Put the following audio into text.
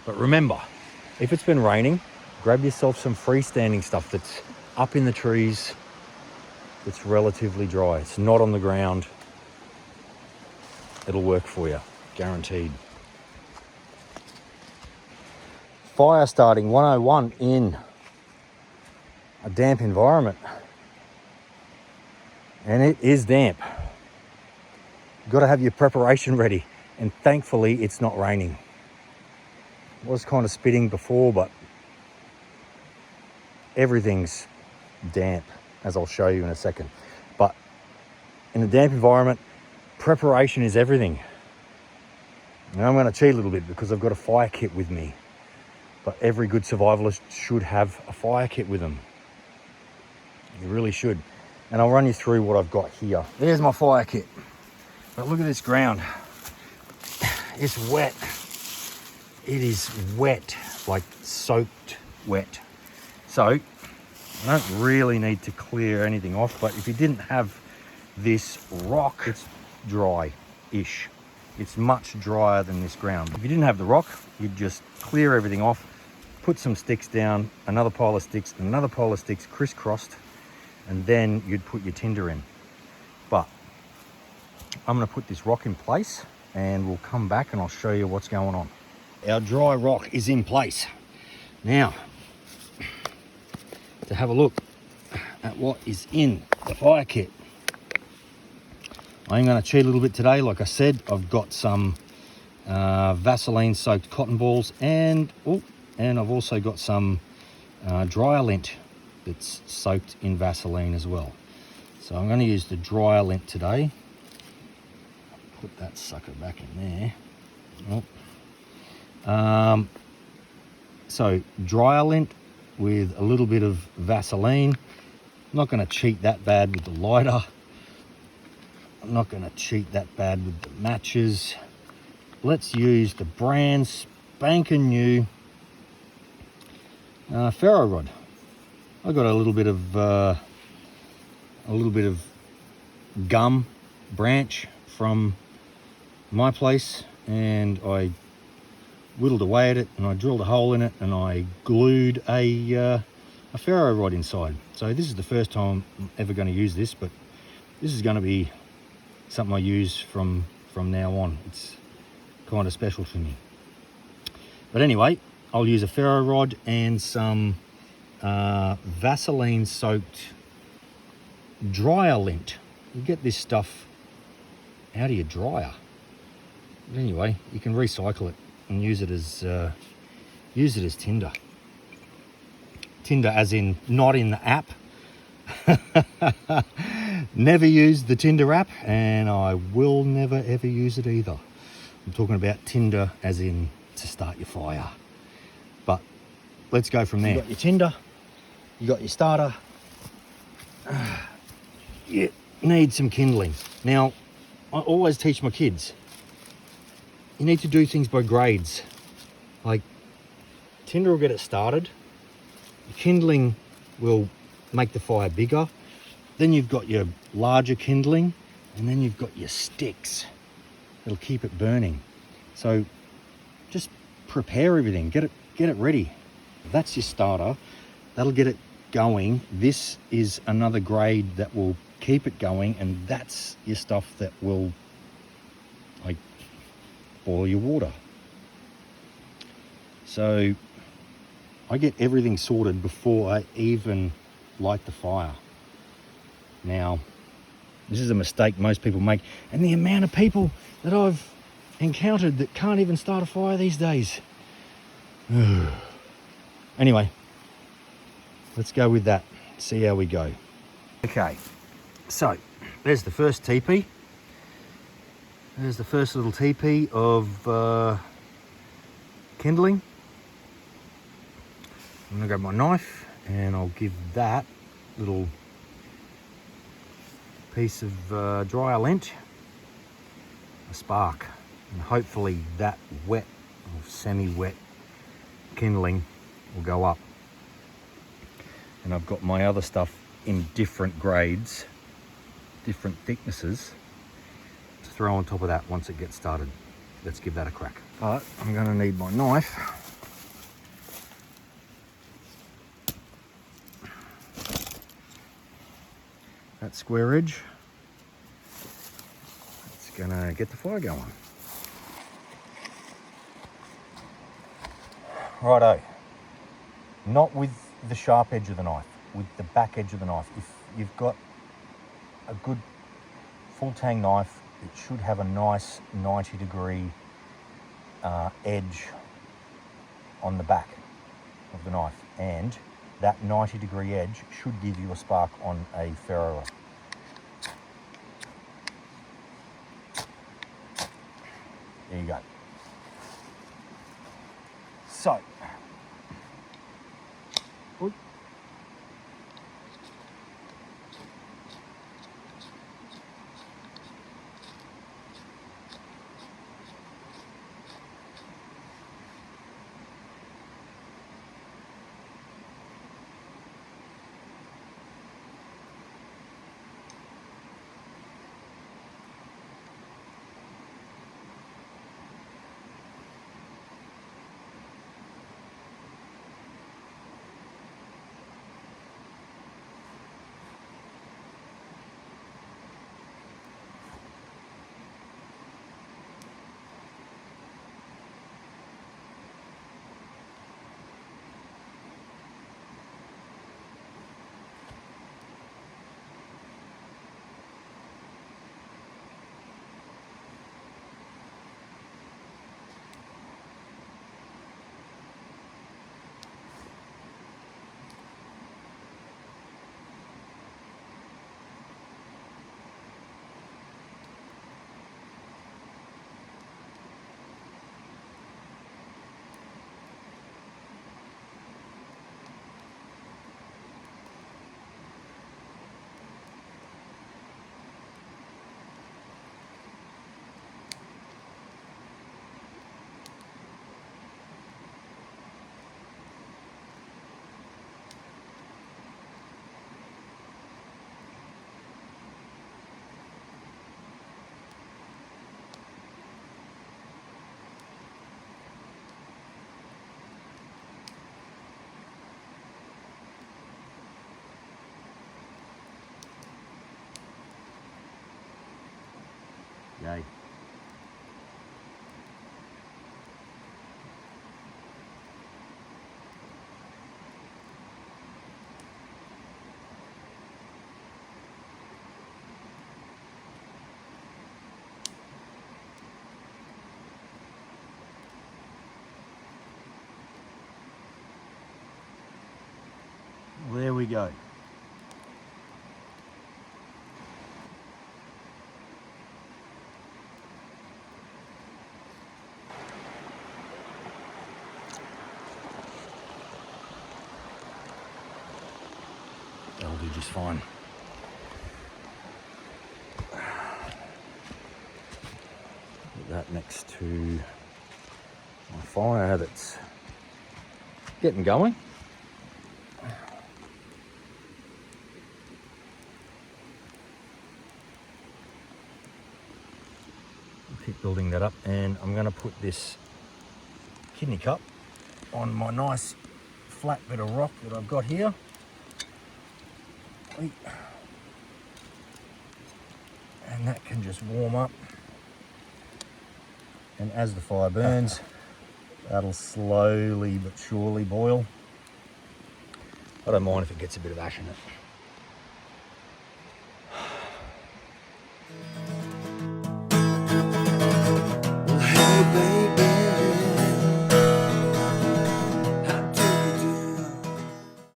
But remember, if it's been raining, grab yourself some freestanding stuff that's up in the trees, that's relatively dry. It's not on the ground. It'll work for you, guaranteed. Fire starting 101 in a damp environment. And it is damp. You've got to have your preparation ready. And thankfully, it's not raining. It was kind of spitting before, but everything's damp, as I'll show you in a second. But in a damp environment, preparation is everything. Now I'm going to cheat a little bit because I've got a fire kit with me. But every good survivalist should have a fire kit with them. You really should. And I'll run you through what I've got here. There's my fire kit. But look at this ground. It's wet. It is wet, like soaked wet. So I don't really need to clear anything off, but if you didn't have this rock, it's dry-ish. It's much drier than this ground. If you didn't have the rock, you'd just clear everything off, put some sticks down, another pile of sticks, another pile of sticks crisscrossed, and then you'd put your tinder in. But I'm going to put this rock in place and we'll come back and I'll show you what's going on. Our dry rock is in place. Now, to have a look at what is in the fire kit. I'm going to cheat a little bit today. Like I said, I've got some Vaseline soaked cotton balls and I've also got some dryer lint that's soaked in Vaseline as well. So I'm going to use the dryer lint today. Put that sucker back in there. So dryer lint with a little bit of Vaseline. I'm not going to cheat that bad with the lighter. I'm not going to cheat that bad with the matches. Let's use the brand spanking new ferro rod. I got a little bit of gum branch from my place, and I whittled away at it, and I drilled a hole in it, and I glued a ferro rod inside. So this is the first time I'm ever going to use this, but this is going to be something I use from now on. It's kind of special to me. But anyway, I'll use a ferro rod and some Vaseline soaked dryer lint. You get this stuff out of your dryer. But anyway, you can recycle it and use it as tinder. Tinder as in not in the app. Never used the Tinder app, and I will never ever use it either. I'm talking about Tinder as in to start your fire. But let's go from there. You got your Tinder, you got your starter. You need some kindling. Now, I always teach my kids, you need to do things by grades. Like, Tinder will get it started, kindling will make the fire bigger, then you've got your larger kindling, and then you've got your sticks that'll keep it burning. So just prepare everything, get it ready. That's your starter, that'll get it going. This is another grade that will keep it going, and that's your stuff that will like boil your water. So I get everything sorted before I even light the fire. Now, this is a mistake most people make, and the amount of people that I've encountered that can't even start a fire these days. Anyway, let's go with that, see how we go. Okay, so there's the first teepee. There's the first little teepee of kindling. I'm gonna grab my knife and I'll give that little piece of dryer lint a spark, and hopefully that wet or semi-wet kindling will go up. And I've got my other stuff in different grades, different thicknesses throw on top of that once it gets started. Let's give that a crack. But I'm going to need my knife that square edge. It's gonna get the fire going. Righto. Not with the sharp edge of the knife, with the back edge of the knife. If you've got a good full tang knife, it should have a nice 90-degree edge on the back of the knife, and that 90-degree edge should give you a spark on a ferro. There you go. So, yay. There we go. That'll do just fine. Put that next to my fire that's getting going. Keep building that up, and I'm going to put this kidney cup on my nice flat bit of rock that I've got here. And that can just warm up, and as the fire burns, that'll slowly but surely boil. I don't mind if it gets a bit of ash in it.